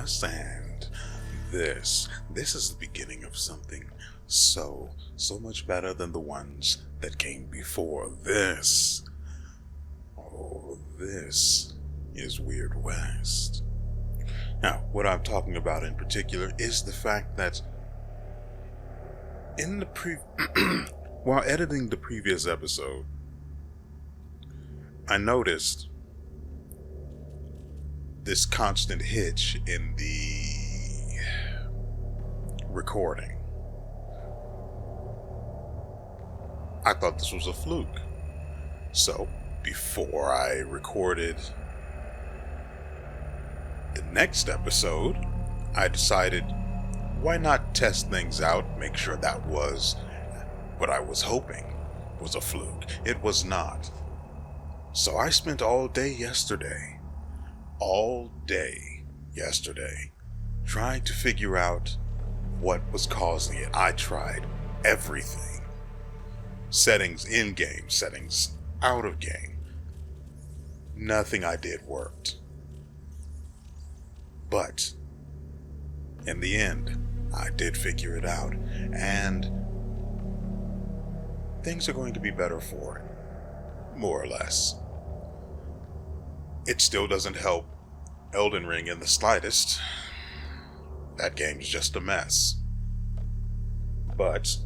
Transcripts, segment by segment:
WeArEuS, and this is the beginning of something so much better than the ones that came before this. Oh, this is Weird West. Now, what I'm talking about in particular is the fact that in the while editing the previous episode, I noticed this constant hitch in the recording. I thought this was a fluke. So, before I recorded the next episode, I decided, why not test things out, make sure that was what I was hoping was a fluke. It was not. So I spent all day yesterday, trying to figure out what was causing it. I tried everything. Settings in game, settings out of game. Nothing I did worked. But in the end, I did figure it out, and things are going to be better for it, more or less. It still doesn't help Elden Ring in the slightest. That game's just a mess. But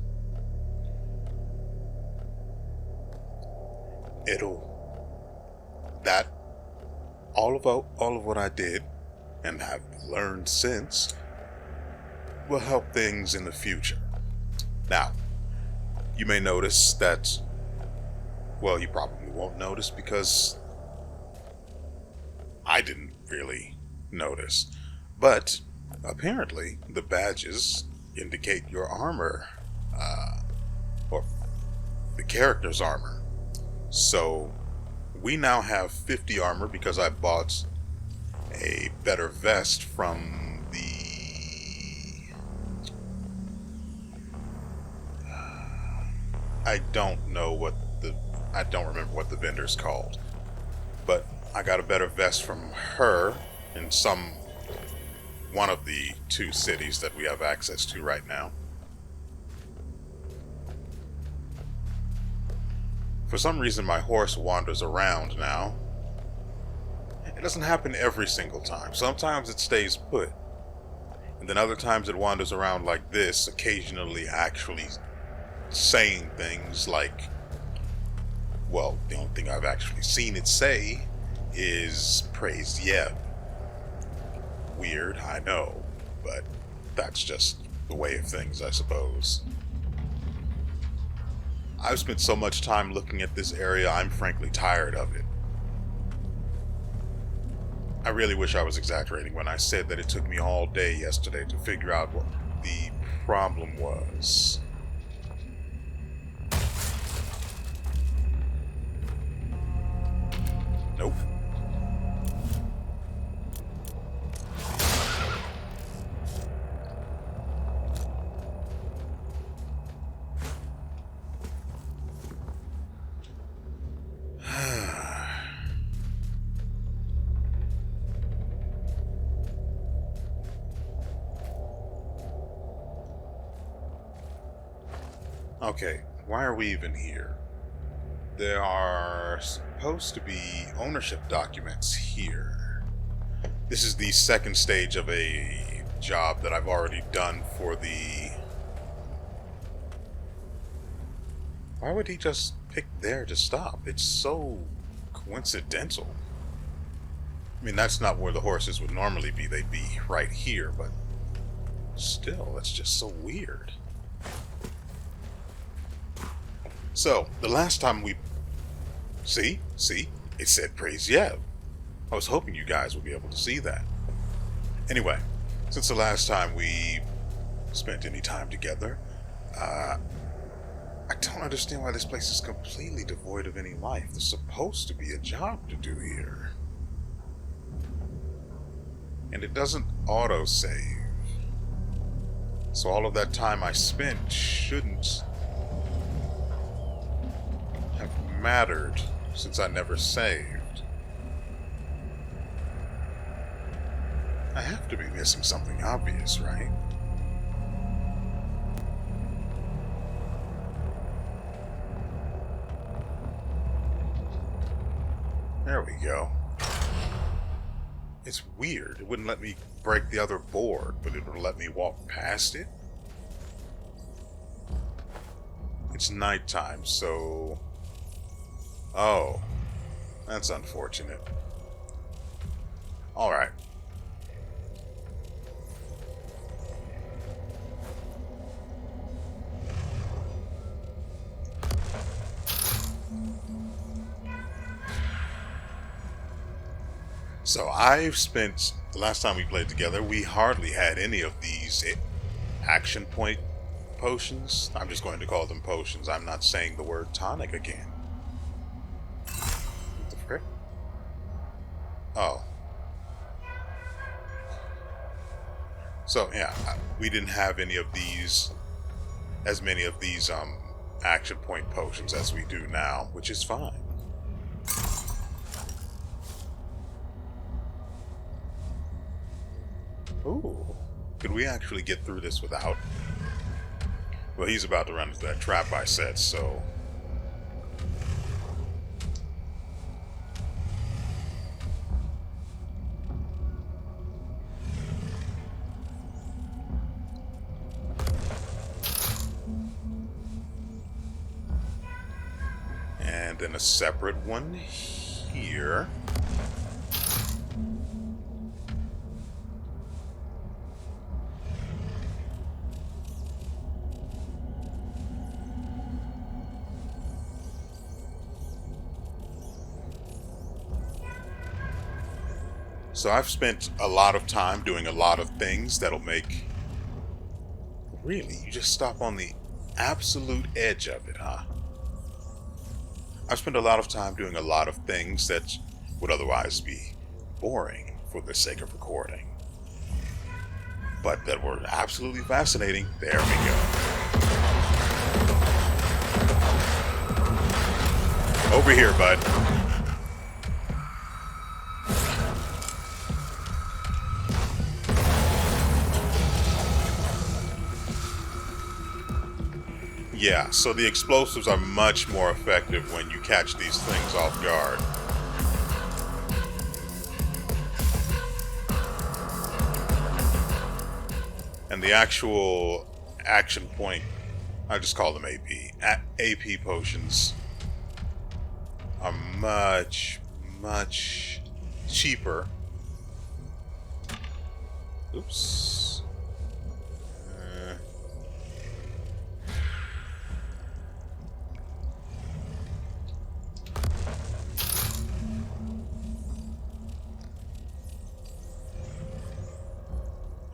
all of what I did and have learned since will help things in the future. Now, you may notice that, well, you probably won't notice because I didn't really notice, but apparently the badges indicate your armor, or the character's armor. So we now have 50 armor because I bought a better vest from the... I don't remember what the vendor's called, but I got a better vest from her in one of the 2 cities that we have access to right now. For some reason, my horse wanders around now. It doesn't happen every single time. Sometimes it stays put. And then other times it wanders around like this, occasionally actually saying things like, well, the only thing I've actually seen it say is praise Yeb. Weird, I know, but that's just the way of things, I suppose. I've spent so much time looking at this area, I'm frankly tired of it. I really wish I was exaggerating when I said that it took me all day yesterday to figure out what the problem was. Nope. Okay, why are we even here? There are supposed to be ownership documents here. This is the second stage of a job that I've already done for the... Why would he just pick there to stop? It's so coincidental. I mean, that's not where the horses would normally be. They'd be right here, but still, that's just so weird. So, the last time we... See? It said praise Yeb. I was hoping you guys would be able to see that. Anyway, since the last time we spent any time together, I don't understand why this place is completely devoid of any life. There's supposed to be a job to do here. And it doesn't auto-save. So all of that time I spent shouldn't have mattered, since I never saved. I have to be missing something obvious, right? There we go. It's weird. It wouldn't let me break the other board, but it would let me walk past it. It's nighttime, so... Oh. That's unfortunate. Alright. So I've spent, the last time we played together, we hardly had any of these action point potions. I'm just going to call them potions. I'm not saying the word tonic again. What the frick? Oh. So yeah, we didn't have any of these, as many of these action point potions as we do now, which is fine. Ooh, could we actually get through this without? Well, he's about to run into that trap I set, so... And then a separate one here. So I've spent a lot of time doing a lot of things that'll make... Really? You just stop on the absolute edge of it, huh? I've spent a lot of time doing a lot of things that would otherwise be boring for the sake of recording. But that were absolutely fascinating. There we go. Over here, bud. Yeah, so the explosives are much more effective when you catch these things off guard. And the actual action point, I just call them AP. AP potions are much, much cheaper. Oops.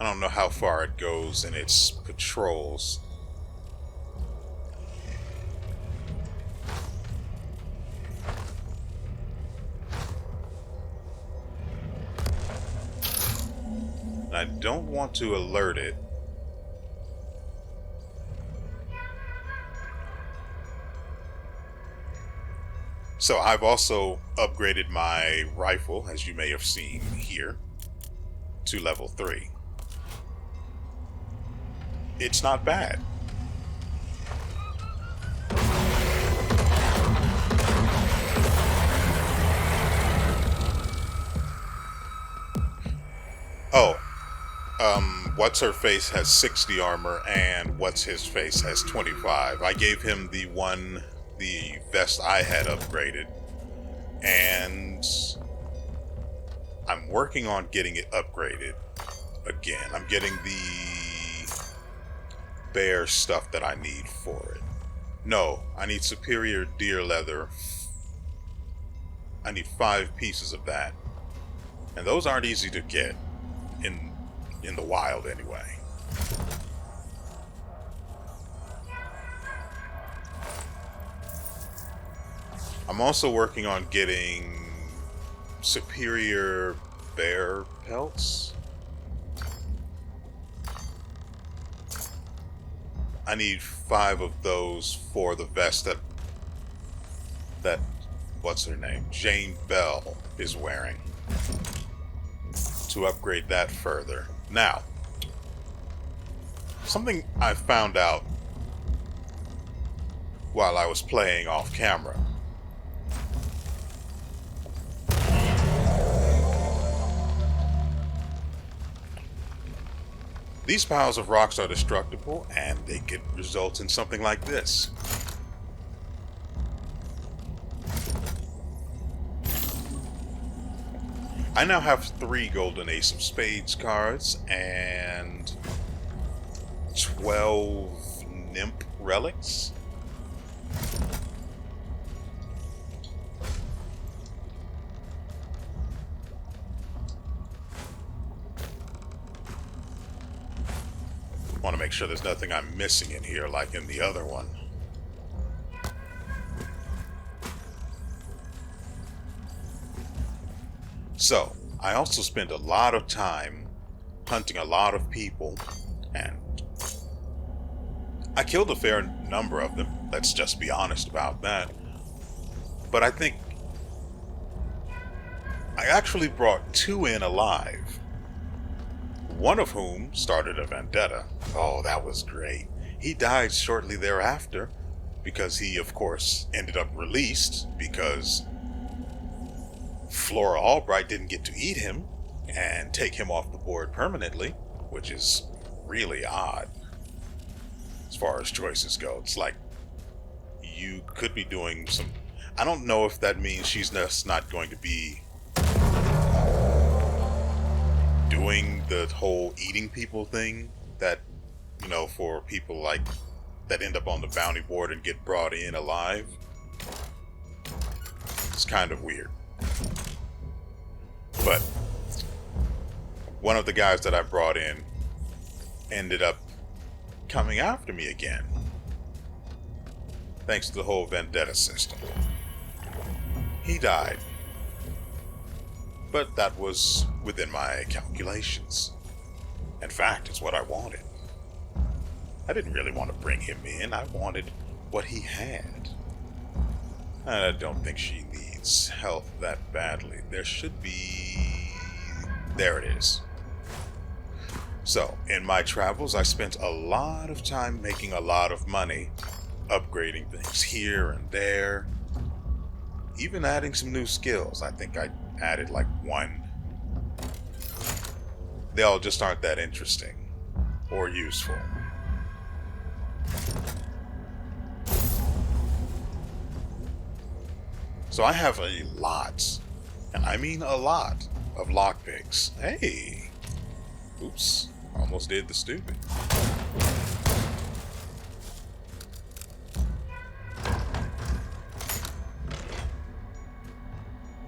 I don't know how far it goes in its patrols. And I don't want to alert it. So I've also upgraded my rifle, as you may have seen here, to level 3. It's not bad. Oh, What's-Her-Face has 60 armor and What's-His-Face has 25. I gave him the vest I had upgraded, and I'm working on getting it upgraded again. I'm getting the bear stuff that I need for it. No, I need superior deer leather. I need 5 pieces of that. And those aren't easy to get in the wild anyway. I'm also working on getting superior bear pelts. I need 5 of those for the vest that what's her name? Jane Bell is wearing. to upgrade that further. Now, something I found out while I was playing off camera. These piles of rocks are destructible, and they could result in something like this. I now have 3 golden ace of spades cards and 12 nymph relics. Want to make sure there's nothing I'm missing in here like in the other one. So, I also spend a lot of time hunting a lot of people, and I killed a fair number of them, let's just be honest about that. But I think I actually brought 2 in alive. One of whom started a vendetta. Oh, that was great. He died shortly thereafter because he, of course, ended up released because Flora Albright didn't get to eat him and take him off the board permanently, which is really odd as far as choices go. It's like you could be doing some... I don't know if that means she's just not going to be doing the whole eating people thing that, you know, for people like that end up on the bounty board and get brought in alive. It's kind of weird. But one of the guys that I brought in ended up coming after me again, thanks to the whole vendetta system. He died. But that was within my calculations. In fact, it's what I wanted. I didn't really want to bring him in. I wanted what he had. I don't think she needs help that badly. There should be... There it is. So, in my travels, I spent a lot of time making a lot of money, upgrading things here and there, even adding some new skills. I think I added like 1. They all just aren't that interesting or useful. So I have a lot, and I mean a lot, of lockpicks. Hey! Oops, almost did the stupid.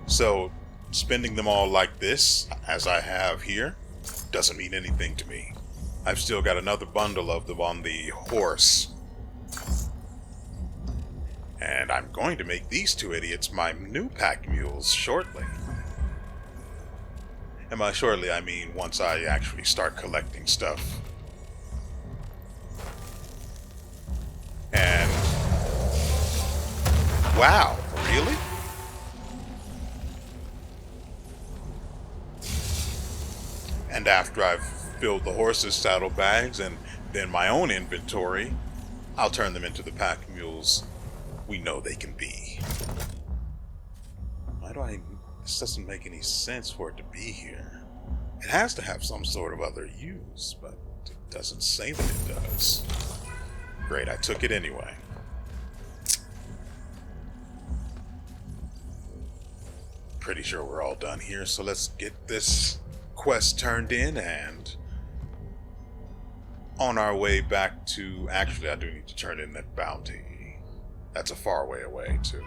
So, spending them all like this, as I have here, doesn't mean anything to me. I've still got another bundle of them on the horse. And I'm going to make these 2 idiots my new pack mules shortly. And by shortly, I mean once I actually start collecting stuff. And... wow, really? And after I've filled the horses' saddlebags and then my own inventory, I'll turn them into the pack mules we know they can be. Why do I... This doesn't make any sense for it to be here. It has to have some sort of other use, but it doesn't say that it does. Great, I took it anyway. Pretty sure we're all done here, so let's get this quest turned in and on our way back to... Actually, I do need to turn in that bounty. That's a far way away, too.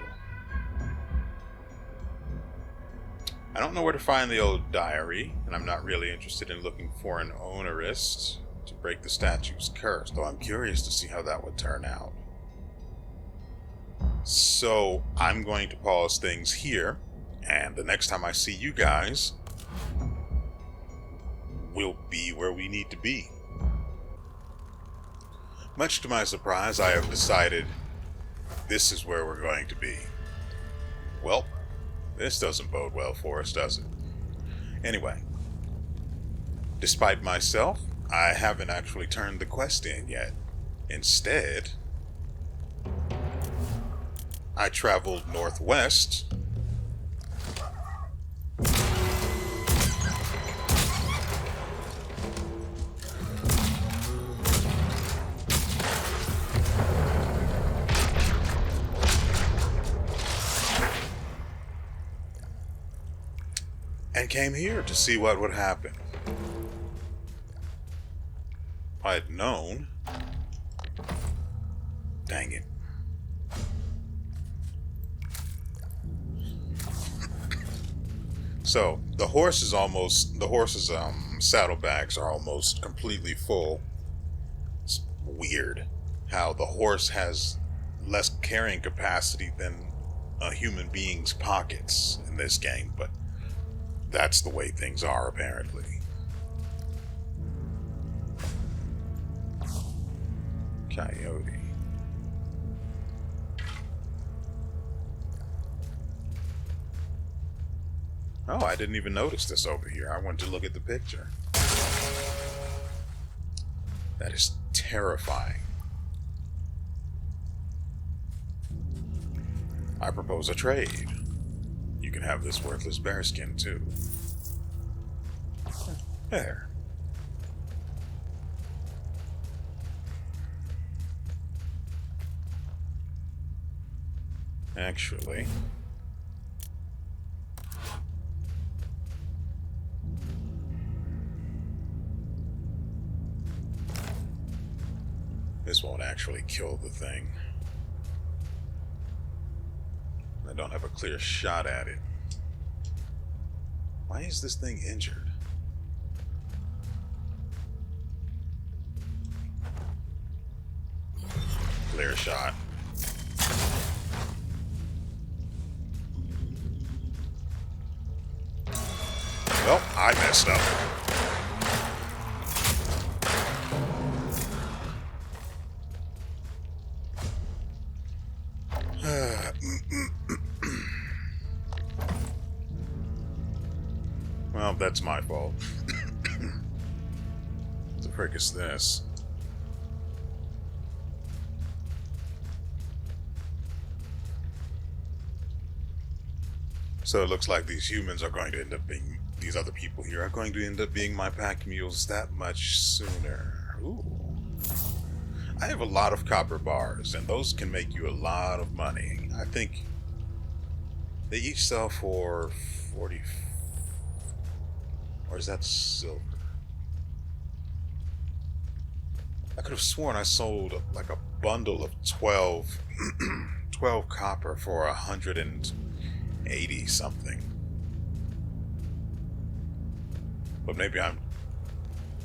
I don't know where to find the old diary, and I'm not really interested in looking for an ownerist to break the statue's curse, though I'm curious to see how that would turn out. So, I'm going to pause things here, and the next time I see you guys, we'll be where we need to be. Much to my surprise, I have decided this is where we're going to be. Well, this doesn't bode well for us, does it? Anyway, Despite myself, I haven't actually turned the quest in yet. Instead, I traveled northwest and came here to see what would happen. If I had known. Dang it. So the horse's saddlebags are almost completely full. It's weird how the horse has less carrying capacity than a human being's pockets in this game, but that's the way things are apparently. Coyote. Oh, I didn't even notice this over here. I went to look at the picture. That is terrifying. I propose a trade. You can have this worthless bearskin too. There. Actually, this won't actually kill the thing. I don't have a clear shot at it. Why is this thing injured? Clear shot. Well, I messed up. Well, that's my fault. What the frick is this? So it looks like these humans are going to end up being, these other people here are going to end up being my pack mules that much sooner. Ooh. I have a lot of copper bars, and those can make you a lot of money. I think they each sell for 40. Or is that silver? I could have sworn I sold like a bundle of 12 copper for 180 something. But maybe I'm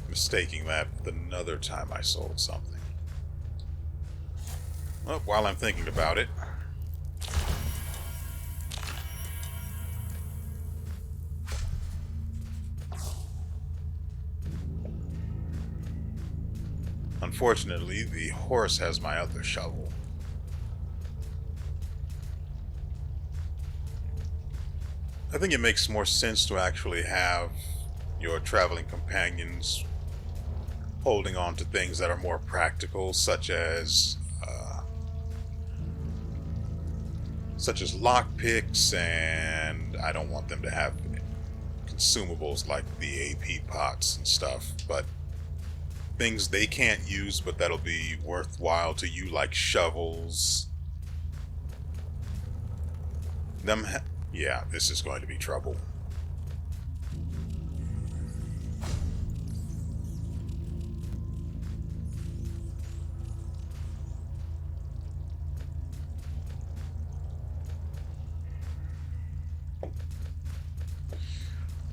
mistaking that with another time I sold something. Well, while I'm thinking about it, unfortunately, the horse has my other shovel. I think it makes more sense to actually have your traveling companions holding on to things that are more practical, such as lockpicks, and I don't want them to have consumables like the AP pots and stuff, but things they can't use but that'll be worthwhile to you, like shovels. Yeah, this is going to be trouble.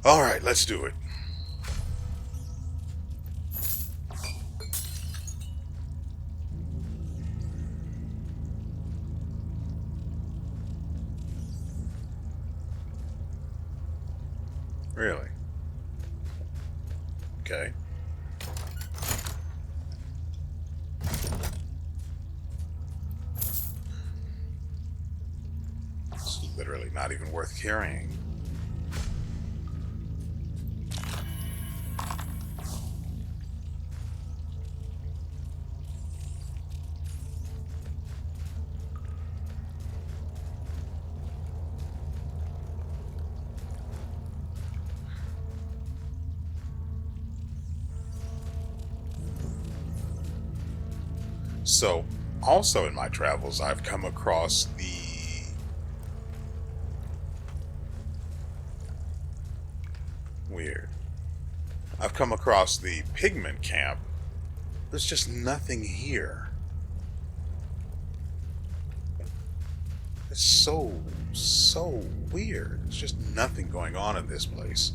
All right, let's do it. Really? Okay. It's literally not even worth carrying. So, also in my travels, I've come across the weird. I've come across the pigment camp. There's just nothing here. It's so weird. There's just nothing going on in this place.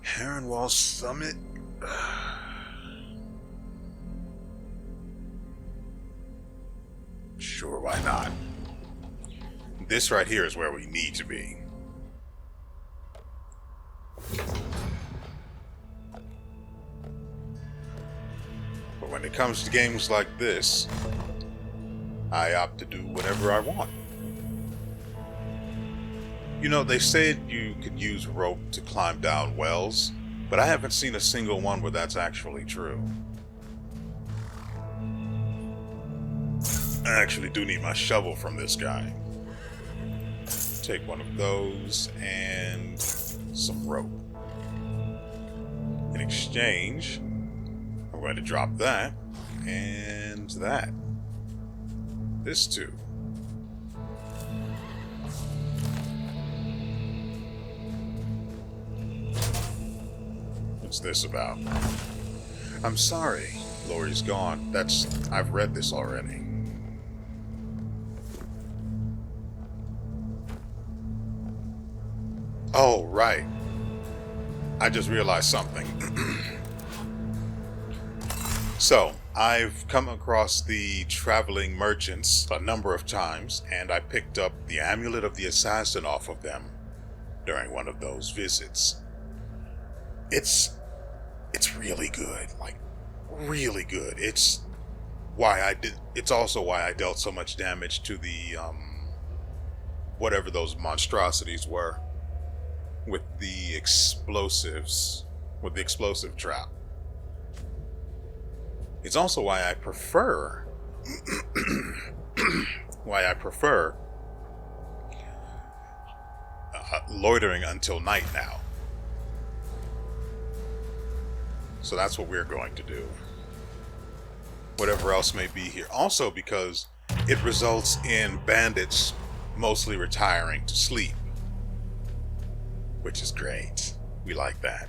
Heronwall Summit? Sure, why not? This right here is where we need to be. But when it comes to games like this, I opt to do whatever I want. You know, they said you could use rope to climb down wells, but I haven't seen a single one where that's actually true. I actually do need my shovel from this guy. Take one of those and some rope. In exchange, I'm going to drop that and that. This too. What's this about? I'm sorry, Lori's gone. I've read this already. Oh, right. I just realized something. So, I've come across the traveling merchants a number of times, and I picked up the amulet of the assassin off of them during one of those visits. It's really good, like really good. It's also why I dealt so much damage to the whatever those monstrosities were with the explosives, with the explosive trap. It's also why I prefer loitering until night now. So that's what we're going to do. Whatever else may be here. Also because it results in bandits mostly retiring to sleep. Which is great. We like that.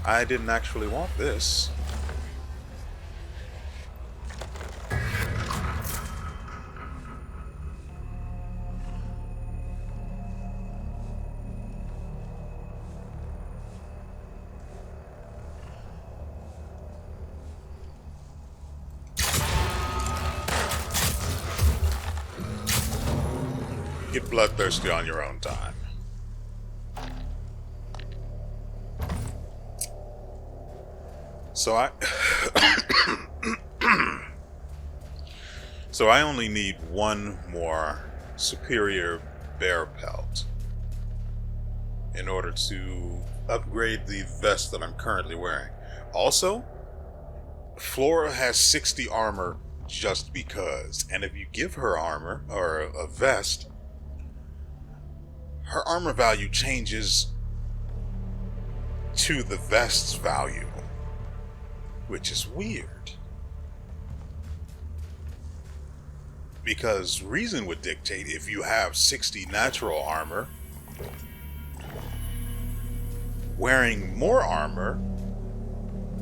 I didn't actually want this. Get bloodthirsty on your own time. So I only need one more superior bear pelt in order to upgrade the vest that I'm currently wearing. Also, Flora has 60 armor just because, and if you give her armor or a vest, her armor value changes to the vest's value, which is weird. Because reason would dictate if you have 60 natural armor, wearing more armor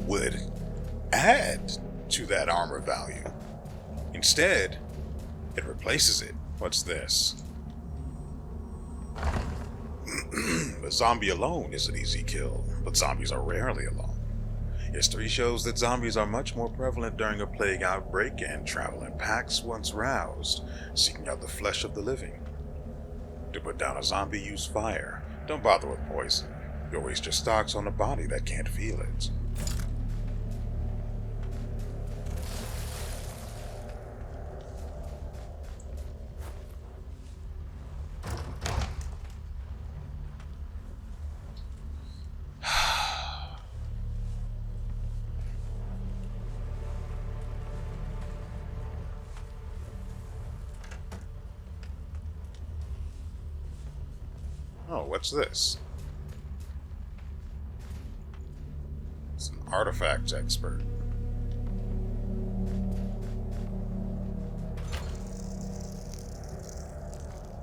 would add to that armor value. Instead, it replaces it. What's this? A zombie alone is an easy kill, but zombies are rarely alone. History shows that zombies are much more prevalent during a plague outbreak and travel in packs once roused, seeking out the flesh of the living. To put down a zombie, use fire. Don't bother with poison. You'll waste your stocks on a body that can't feel it. Oh, what's this? It's an artifact expert.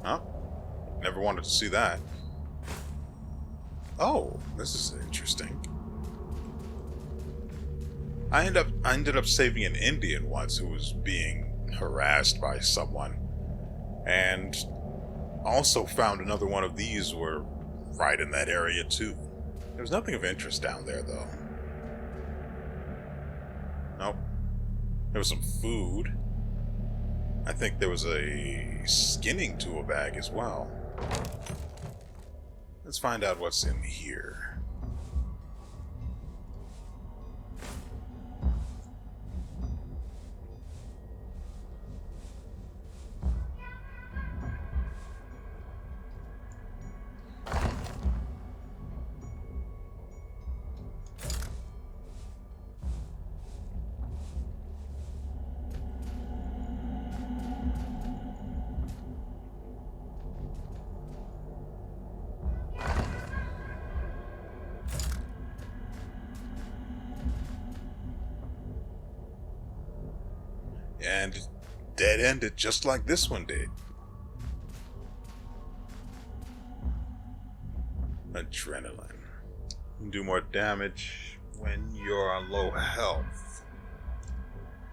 Huh? Never wanted to see that. Oh, this is interesting. I ended up saving an Indian once who was being harassed by someone, and also found another one of these were right in that area too. There was nothing of interest down there though. Nope. There was some food. I think there was a skinning tool bag as well. Let's find out what's in here. And it dead-ended just like this one did. Adrenaline. You can do more damage when you're on low health.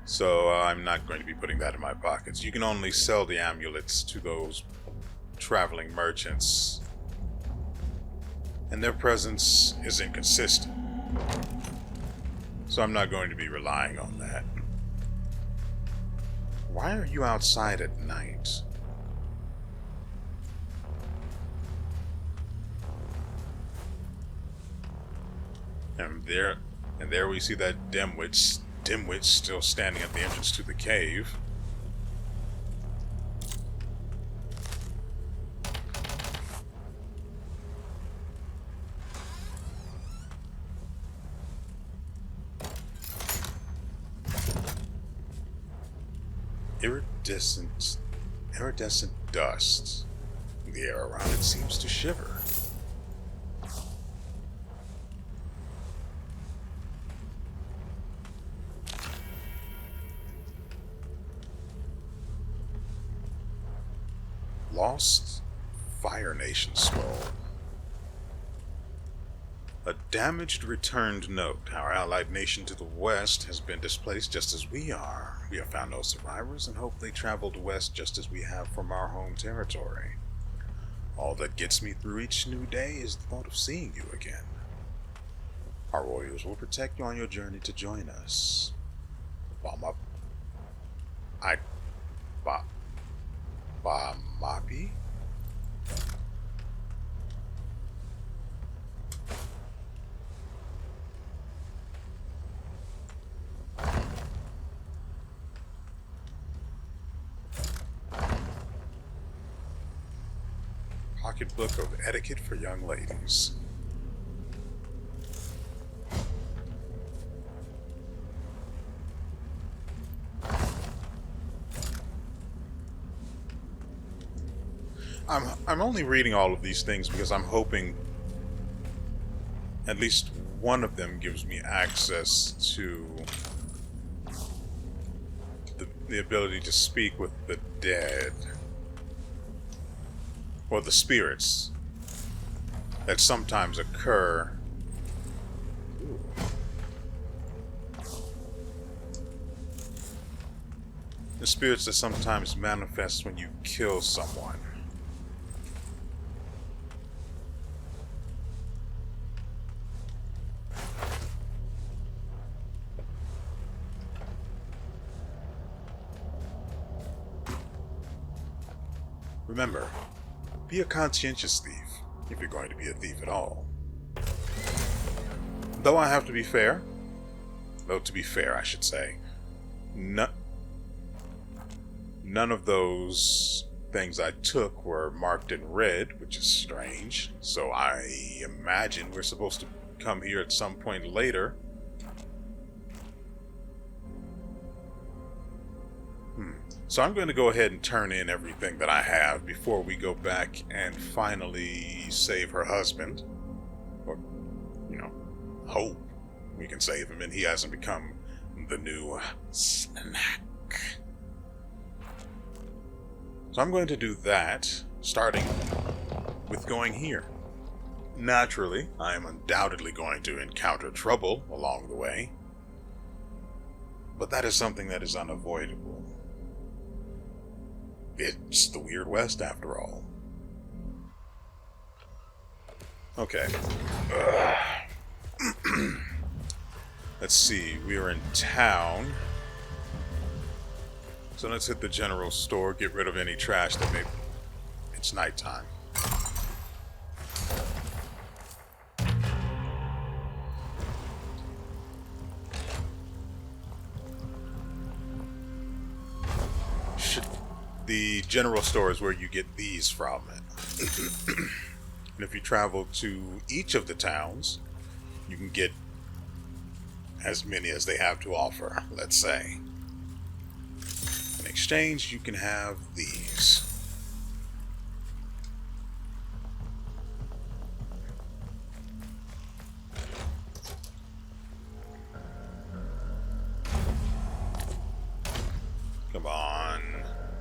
So I'm not going to be putting that in my pockets. You can only sell the amulets to those traveling merchants, and their presence is inconsistent. So I'm not going to be relying on that. Why are you outside at night? And there we see that dimwit still standing at the entrance to the cave. Iridescent dust. The air around it seems to shiver. Lost Fire Nation scroll. A damaged returned note. Our allied nation to the west has been displaced just as we are. We have found no survivors and hope they traveled west just as we have from our home territory. All that gets me through each new day is the thought of seeing you again. Our warriors will protect you on your journey to join us. Bamapi? Pocketbook of etiquette for young ladies. I'm only reading all of these things because I'm hoping at least one of them gives me access to the ability to speak with the dead. Or the spirits that sometimes occur. Ooh. The spirits that sometimes manifest when you kill someone. Remember, be a conscientious thief, if you're going to be a thief at all. Though I have to be fair, I should say, none of those things I took were marked in red, which is strange. So I imagine we're supposed to come here at some point later. So I'm going to go ahead and turn in everything that I have before we go back and finally save her husband. Or, you know, hope we can save him and he hasn't become the new snack. So I'm going to do that, starting with going here. Naturally, I am undoubtedly going to encounter trouble along the way, but that is something that is unavoidable. It's the Weird West, after all. Okay. Let's see, we are in town. So let's hit the general store, get rid of any trash that may... It's nighttime. The general store is where you get these from. And if you travel to each of the towns, you can get as many as they have to offer, let's say. In exchange, you can have these. Come on.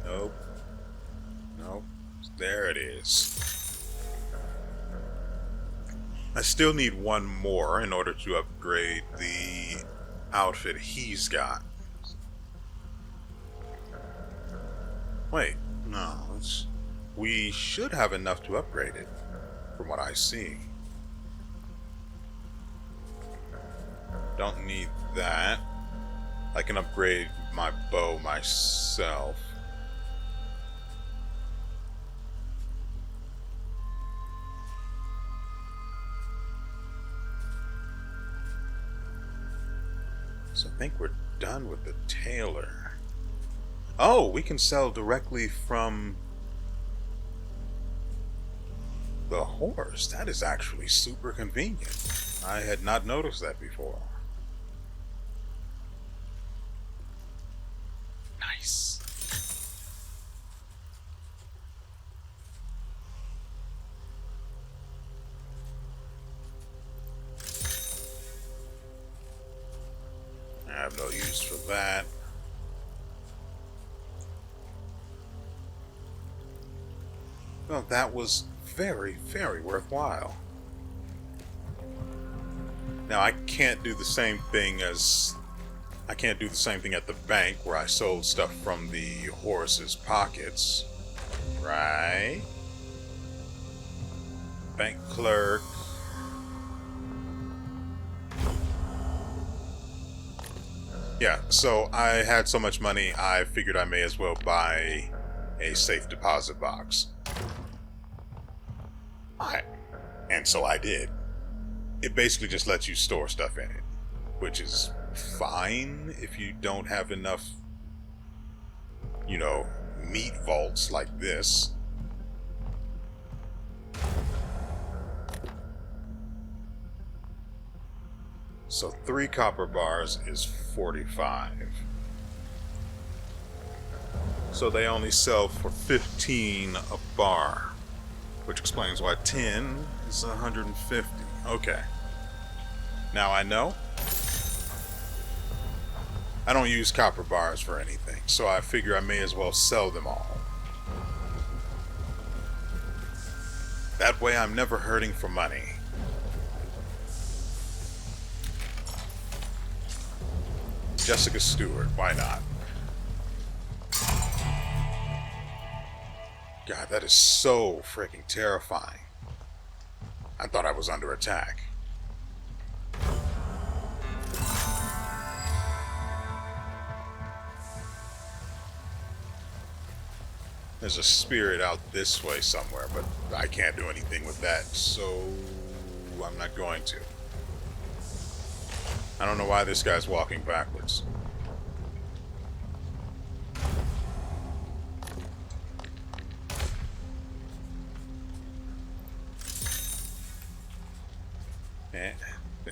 Nope. Nope. There it is. I still need one more in order to upgrade the outfit he's got. Wait, no, we should have enough to upgrade it, from what I see. Don't need that. I can upgrade my bow myself. So I think we're done with the tailor. Oh, we can sell directly from the horse. That is actually super convenient. I had not noticed that before. Nice. I have no use for that. Well, that was very, very worthwhile. Now, I can't do the same thing at the bank where I sold stuff from the horse's pockets. Right? Bank clerk. Yeah, so I had so much money, I figured I may as well buy a safe deposit box. And so I did. It basically just lets you store stuff in it, which is fine if you don't have enough, you know, meat vaults like this. So 3 copper bars is 45. So they only sell for 15 a bar, which explains why 10 is 150. Okay. Now I know I don't use copper bars for anything, so I figure I may as well sell them all. That way I'm never hurting for money. Jessica Stewart, why not? God, that is so freaking terrifying. I thought I was under attack. There's a spirit out this way somewhere, but I can't do anything with that, so I'm not going to. I don't know why this guy's walking backwards.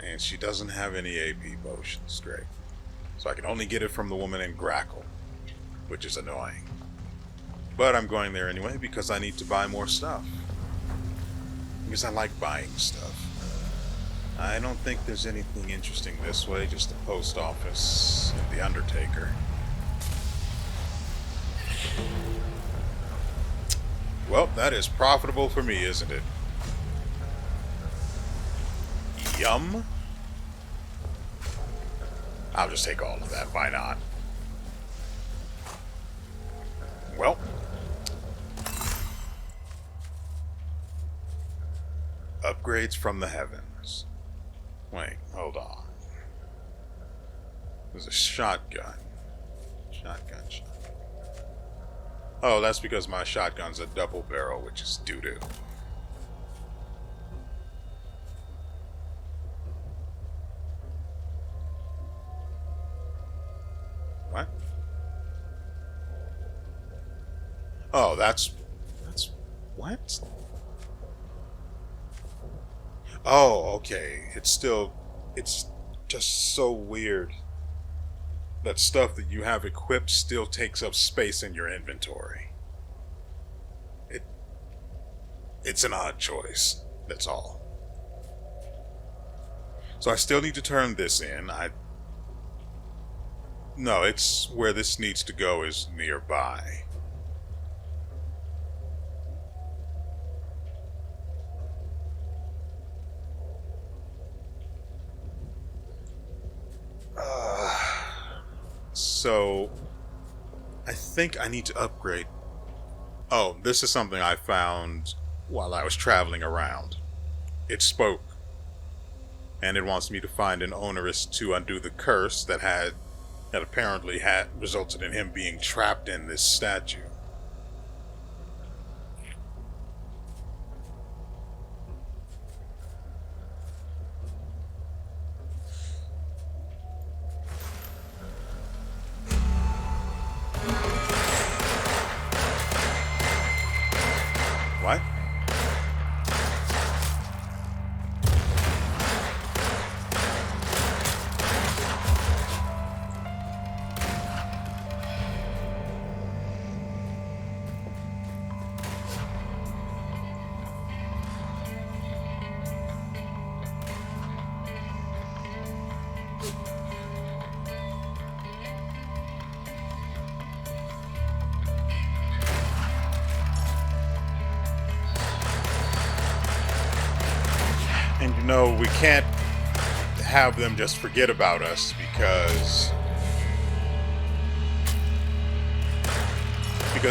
And she doesn't have any AP potions. Great. So I can only get it from the woman in Grackle, which is annoying. But I'm going there anyway because I need to buy more stuff. Because I like buying stuff. I don't think there's anything interesting this way, just the post office and the Undertaker. Well, that is profitable for me, isn't it? Yum. I'll just take all of that, why not? Well. Upgrades from the heavens. Wait, hold on. There's a shotgun. Shotgun. Oh, that's because my shotgun's a double barrel, which is doo-doo. What? Oh, that's what? Oh, okay. It's just so weird that stuff that you have equipped still takes up space in your inventory. It's an odd choice, that's all. So I still need to turn this in. No, it's where this needs to go is nearby. So, I think I need to upgrade. Oh, this is something I found while I was traveling around. It spoke. And it wants me to find an onerous to undo the curse that apparently had resulted in him being trapped in this statue. What? And you know, we can't have them just forget about us because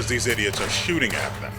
these idiots are shooting at them.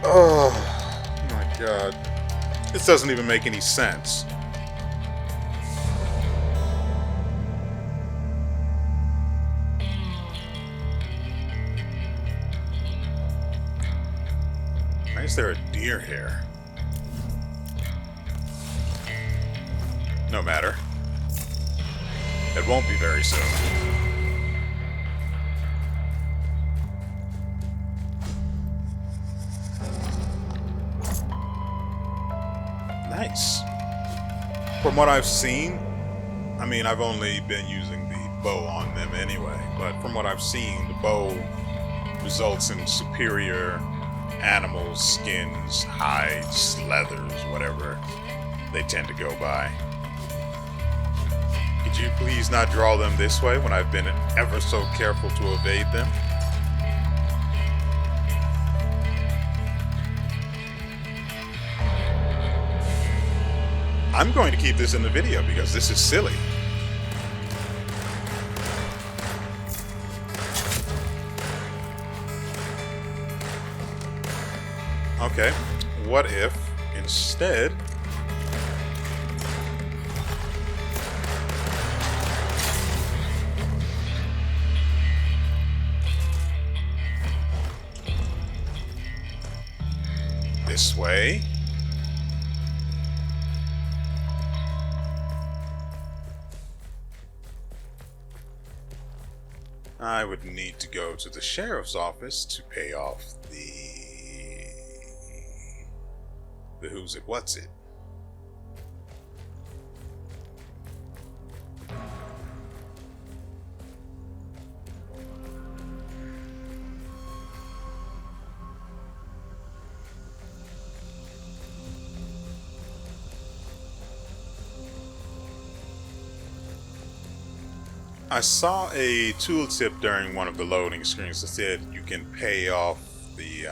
Oh my god. This doesn't even make any sense. Why is there a deer here? No matter. It won't be very soon. Nice. From what I've seen, I mean, I've only been using the bow on them anyway, but from what I've seen, the bow results in superior animals, skins, hides, leathers, whatever they tend to go by. Could you please not draw them this way when I've been ever so careful to evade them? I'm going to keep this in the video because this is silly. Okay, what if instead this way? I would need to go to the sheriff's office to pay off the who's it, what's it. I saw a tooltip during one of the loading screens that said you can pay off the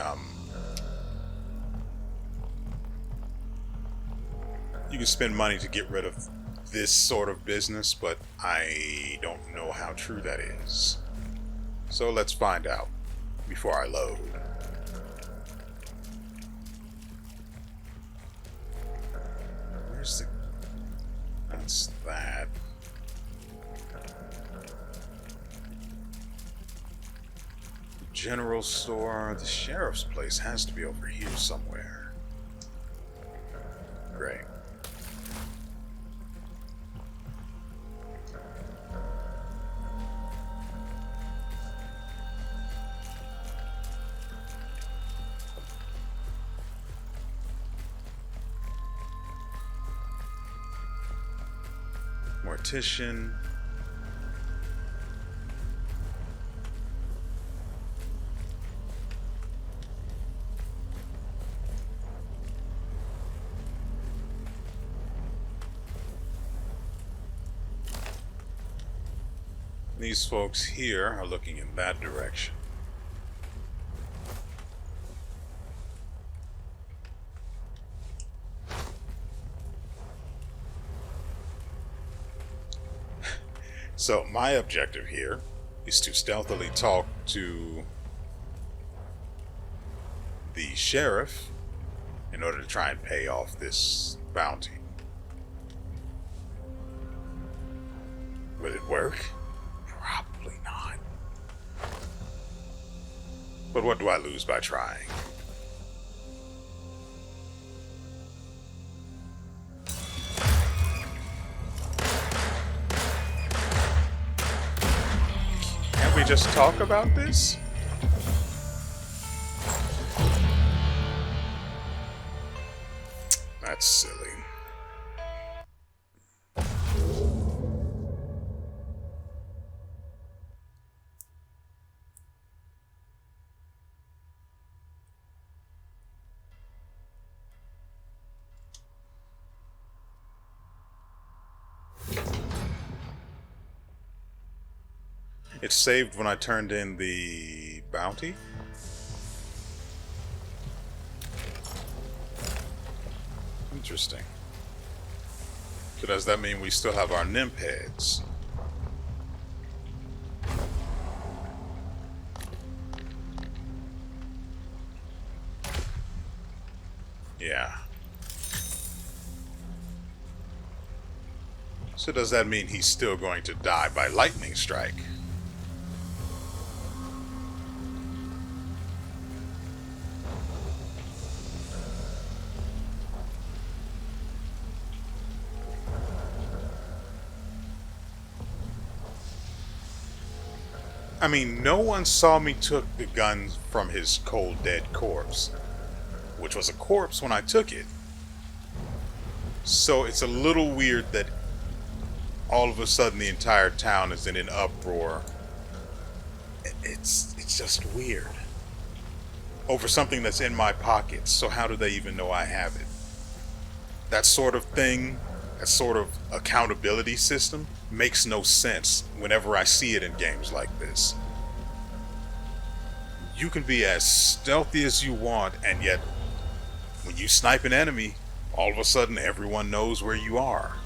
you can spend money to get rid of this sort of business, but I don't know how true that is. So let's find out before I load. Where's the... That's that. General store. The sheriff's place has to be over here somewhere. Great. Mortician. These folks here are looking in that direction. So my objective here is to stealthily talk to the sheriff in order to try and pay off this bounty. Will it work? Probably not. But what do I lose by trying? Can't we just talk about this? That's silly. It saved when I turned in the bounty. Interesting. So does that mean we still have our nymph heads? Yeah. So does that mean he's still going to die by lightning strike? I mean, no one saw me took the gun from his cold dead corpse, which was a corpse when I took it. So it's a little weird that all of a sudden the entire town is in an uproar. It's just weird. Over something that's in my pockets, so how do they even know I have it? That sort of thing, that sort of accountability system, makes no sense whenever I see it in games like this. You can be as stealthy as you want, and yet when you snipe an enemy, all of a sudden everyone knows where you are.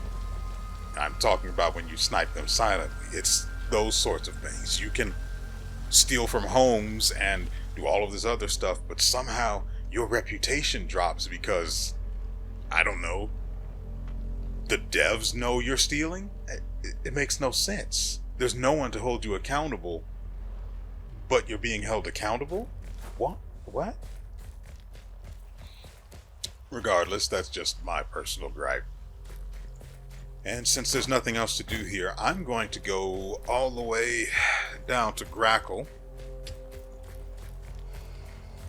I'm talking about when you snipe them silently. It's those sorts of things. You can steal from homes and do all of this other stuff, but somehow your reputation drops because, I don't know, the devs know you're stealing? It makes no sense. There's no one to hold you accountable, but you're being held accountable? What? What? Regardless, that's just my personal gripe. And since there's nothing else to do here, I'm going to go all the way down to Grackle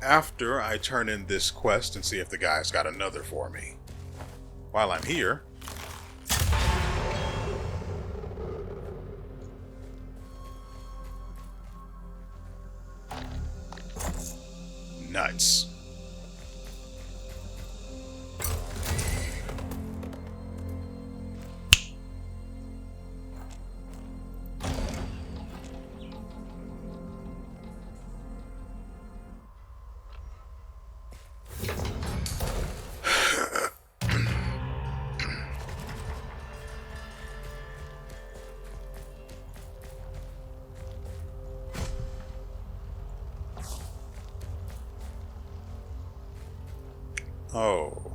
after I turn in this quest and see if the guy's got another for me. While I'm here, nuts. Oh.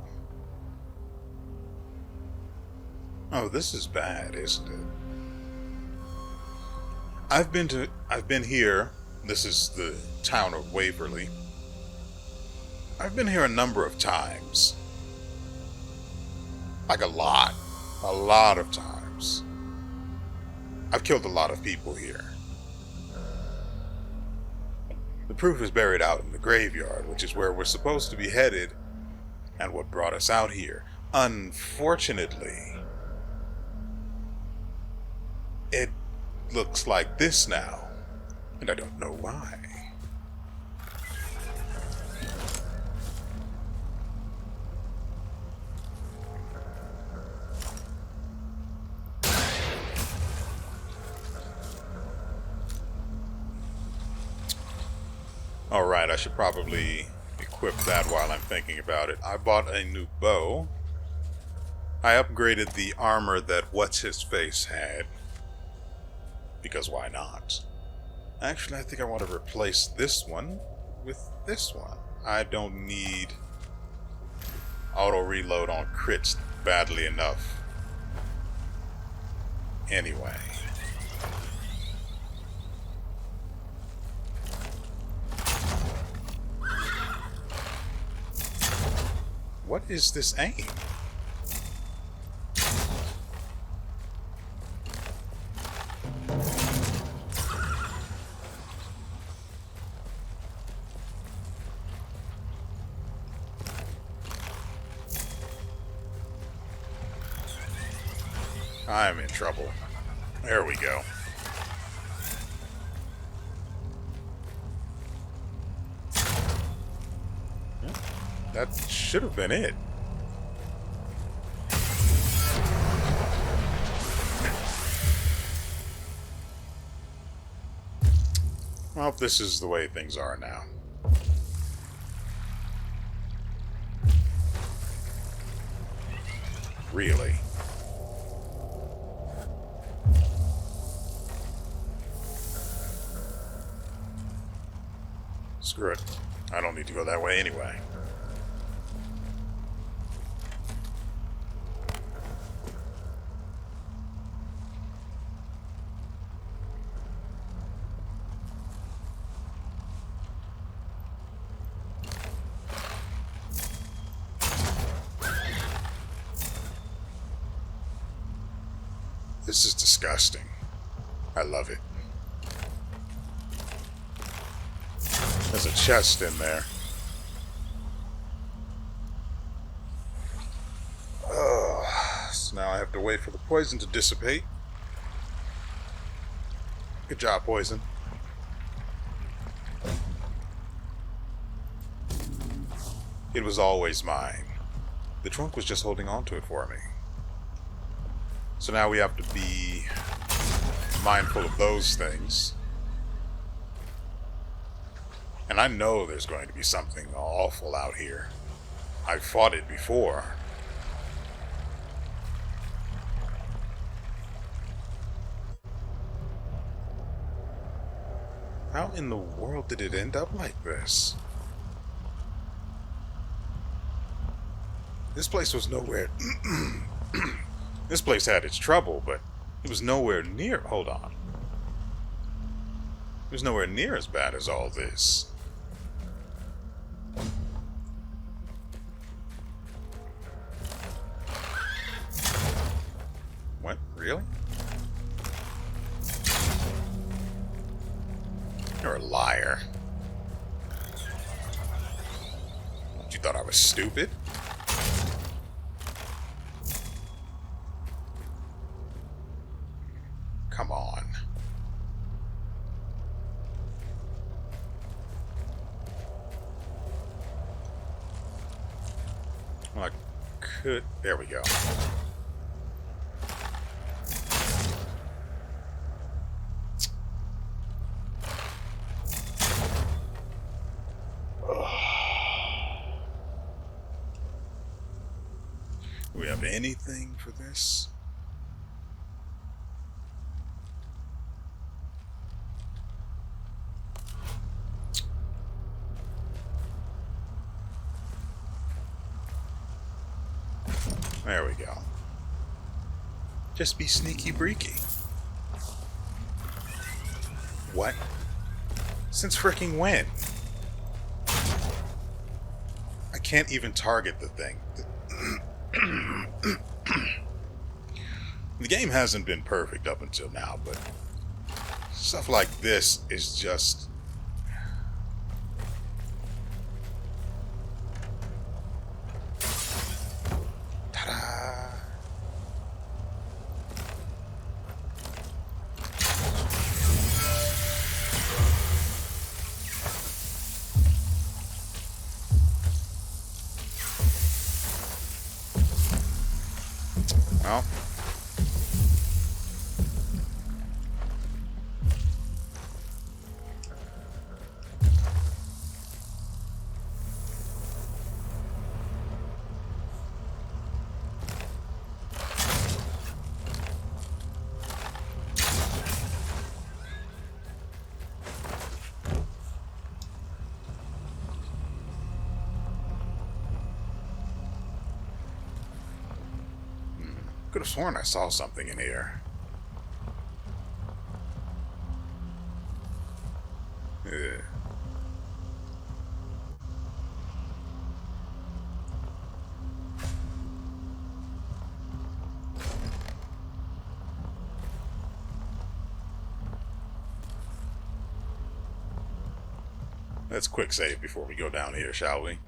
Oh, this is bad, isn't it? I've been here. This is the town of Waverly. I've been here a number of times. Like a lot of times. I've killed a lot of people here. The proof is buried out in the graveyard, which is where we're supposed to be headed, and what brought us out here. Unfortunately, it looks like this now, and I don't know why. Alright, I should probably equip that while I'm thinking about it. I bought a new bow. I upgraded the armor that What's-His-Face had. Because why not? Actually, I think I want to replace this one with this one. I don't need auto reload on crits badly enough. Anyway. What is this aim? I'm in trouble. There we go. That should have been it. Well, this is the way things are now. Really? Screw it. I don't need to go that way anyway. This is disgusting. I love it. There's a chest in there. So now I have to wait for the poison to dissipate. Good job, poison. It was always mine. The trunk was just holding on to it for me. So now we have to be mindful of those things. And I know there's going to be something awful out here. I've fought it before. How in the world did it end up like this? This place was nowhere... This place had its trouble, but it was nowhere near... Hold on. It was nowhere near as bad as all this. What? Really? You're a liar. You thought I was stupid? Come on. Well, I could... There we go. Do we have anything for this? There we go. Just be sneaky breaky. What? Since fricking when? I can't even target the thing. The game hasn't been perfect up until now, but stuff like this is just... Ta-da! Well... could have sworn I saw something in here. Ugh. Let's quick save before we go down here, shall we?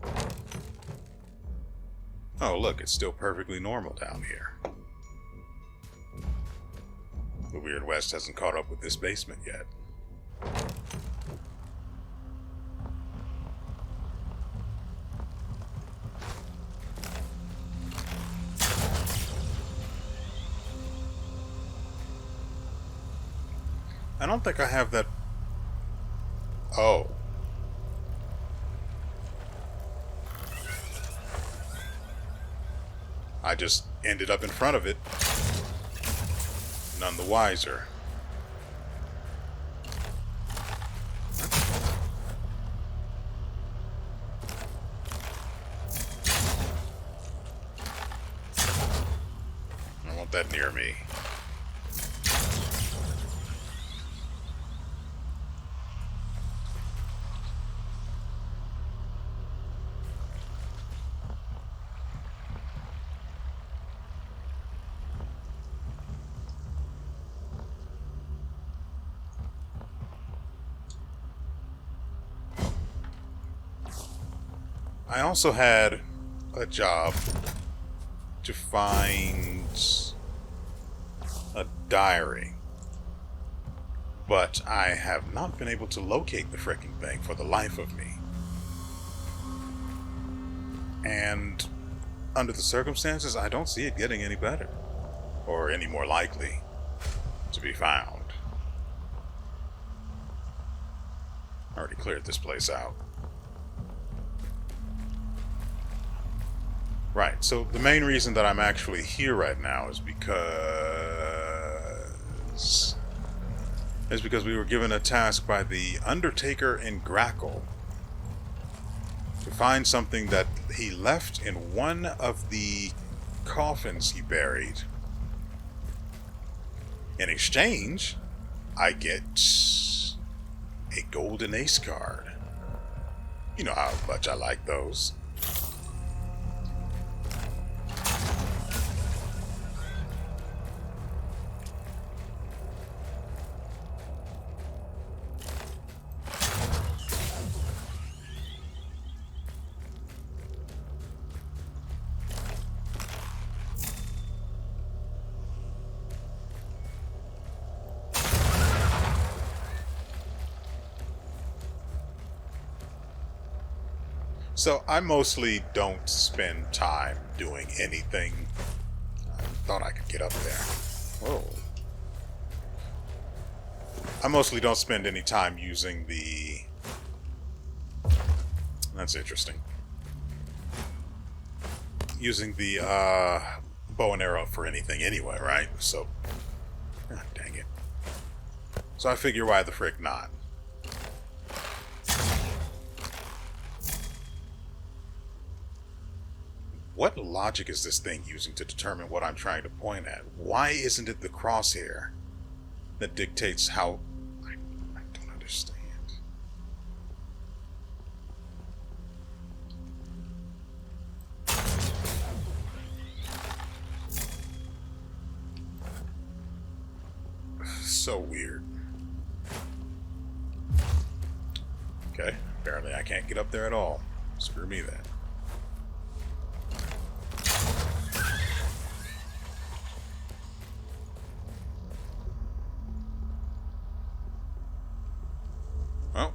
Oh, look, it's still perfectly normal down here. The WeArEuS hasn't caught up with this basement yet. I don't think I have that... Oh. I just ended up in front of it. None the wiser. I don't want that near me. I also had a job to find a diary, but I have not been able to locate the frickin' thing for the life of me. And under the circumstances, I don't see it getting any better, or any more likely to be found. I already cleared this place out. Right, so the main reason that I'm actually here right now is because is because we were given a task by the Undertaker in Grackle to find something that he left in one of the coffins he buried. In exchange, I get a golden ace card. You know how much I like those. So I mostly don't spend time doing anything. I thought I could get up there. Whoa. I mostly don't spend any time using the... That's interesting. Using the bow and arrow for anything anyway, right? So, ah, dang it. So I figure why the frick not. What logic is this thing using to determine what I'm trying to point at? Why isn't it the crosshair that dictates how... I don't understand. So weird. Okay, apparently I can't get up there at all. Screw me then. Well.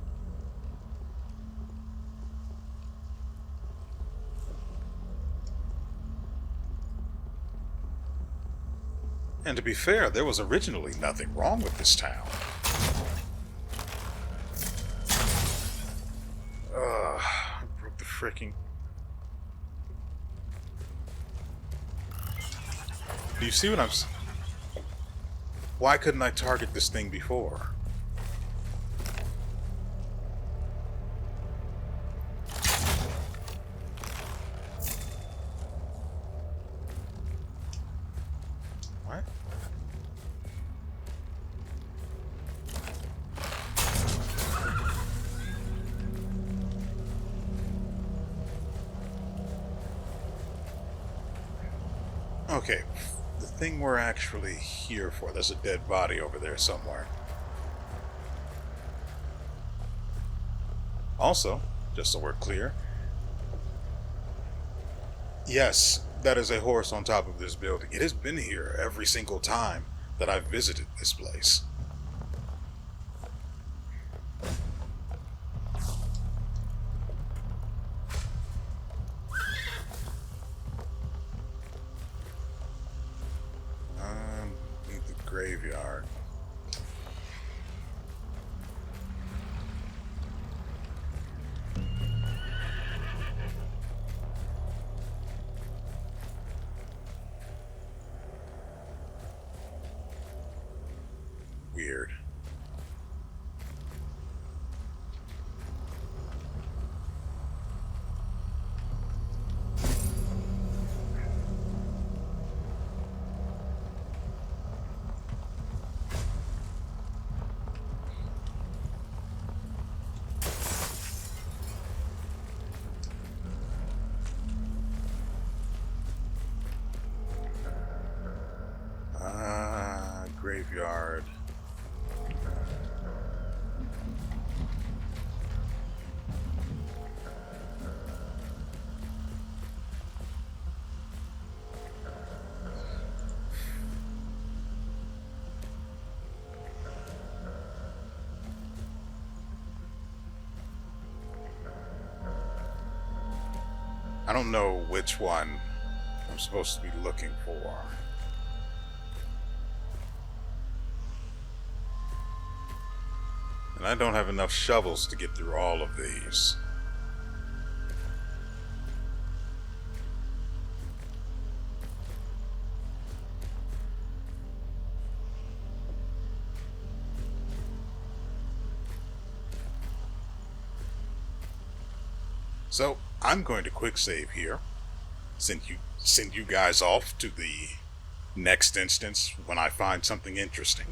And to be fair, there was originally nothing wrong with this town. I broke the freaking... Do you see what I'm... Why couldn't I target this thing before? What? Okay, the thing we're actually here for, there's a dead body over there somewhere. Also, just so we're clear, yes, that is a horse on top of this building. It has been here every single time that I've visited this place. Need the graveyard. Weird. Graveyard. I don't know which one I'm supposed to be looking for. And I don't have enough shovels to get through all of these. So I'm going to quick save here. Send you guys off to the next instance when I find something interesting.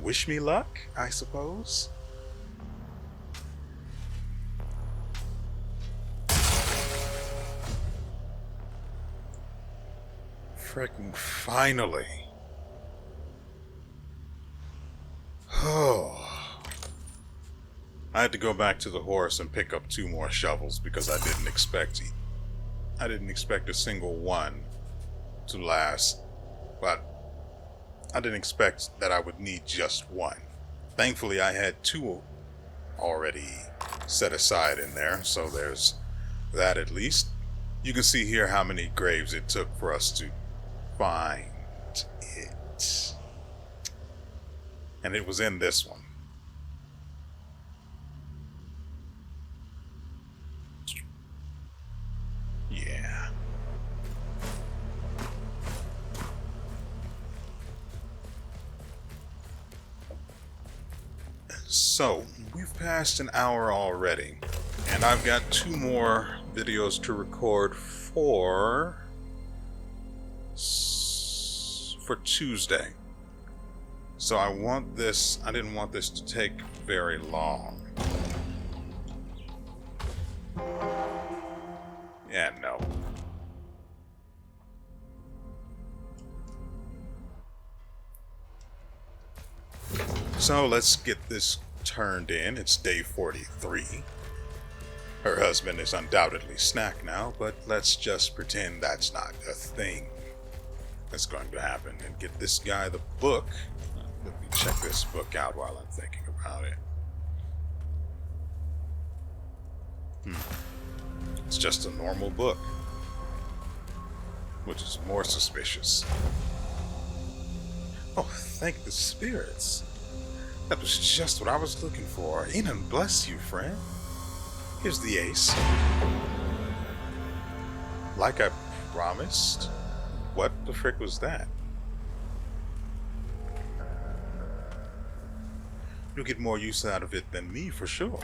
Wish me luck, I suppose. Frickin' finally. Oh. I had to go back to the horse and pick up 2 more shovels because I didn't expect a single one to last. But I didn't expect that I would need just one. Thankfully, I had 2 already set aside in there, so there's that at least. You can see here how many graves it took for us to find it. And it was in this one. Yeah. So, we've passed an hour already, and I've got 2 more videos to record for Tuesday. So I didn't want this to take very long. Yeah, no. So let's get this turned in. It's day 43. Her husband is undoubtedly snack now, but let's just pretend that's not a thing that's going to happen. And get this guy the book. Let me check this book out while I'm thinking about it. It's just a normal book, which is more suspicious. Oh, thank the spirits. That was just what I was looking for. Enon bless you, friend. Here's the ace. Like I promised. What the frick was that? You'll get more use out of it than me, for sure.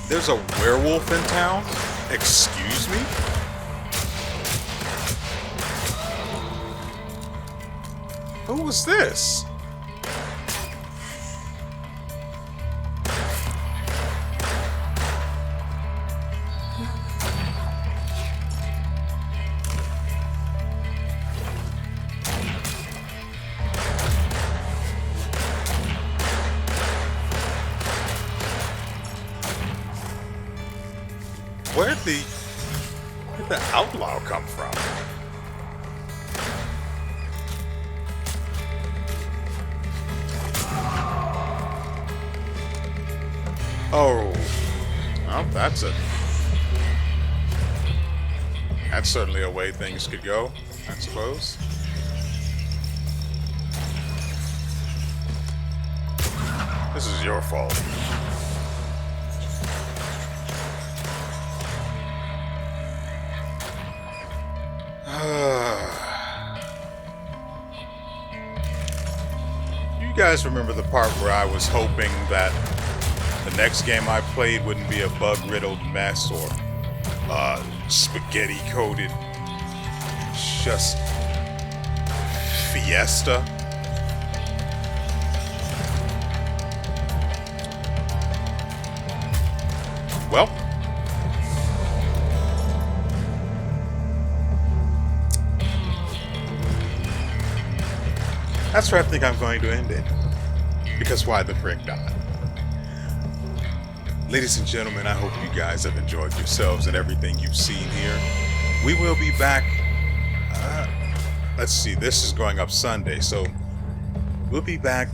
There's a werewolf in town? Excuse me? Who was this? Where'd the outlaw come from? Oh, well, that's certainly a way things could go, I suppose. This is your fault. You guys remember the part where I was hoping that the next game I played wouldn't be a bug-riddled mess or spaghetti-coated just fiesta? Well, that's where I think I'm going to end it. Because why the frick not? Ladies and gentlemen, I hope you guys have enjoyed yourselves and everything you've seen here. We will be back. Let's see, this is going up Sunday, so we'll be back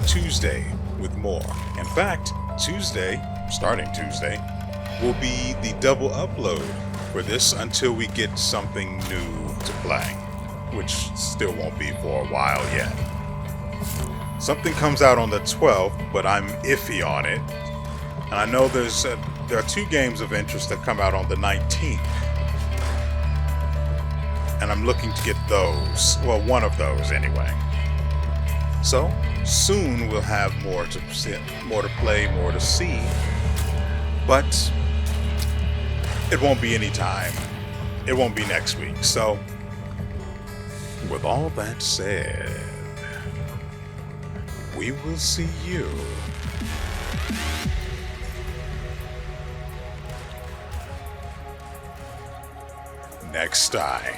Tuesday with more. In fact, starting Tuesday, will be the double upload for this until we get something new to play, which still won't be for a while yet. Something comes out on the 12th, but I'm iffy on it. And I know there are 2 games of interest that come out on the 19th. And I'm looking to get those. Well, one of those anyway. So, soon we'll have more to play, more to see. But it won't be any time. It won't be next week. So, with all that said, we will see you next time.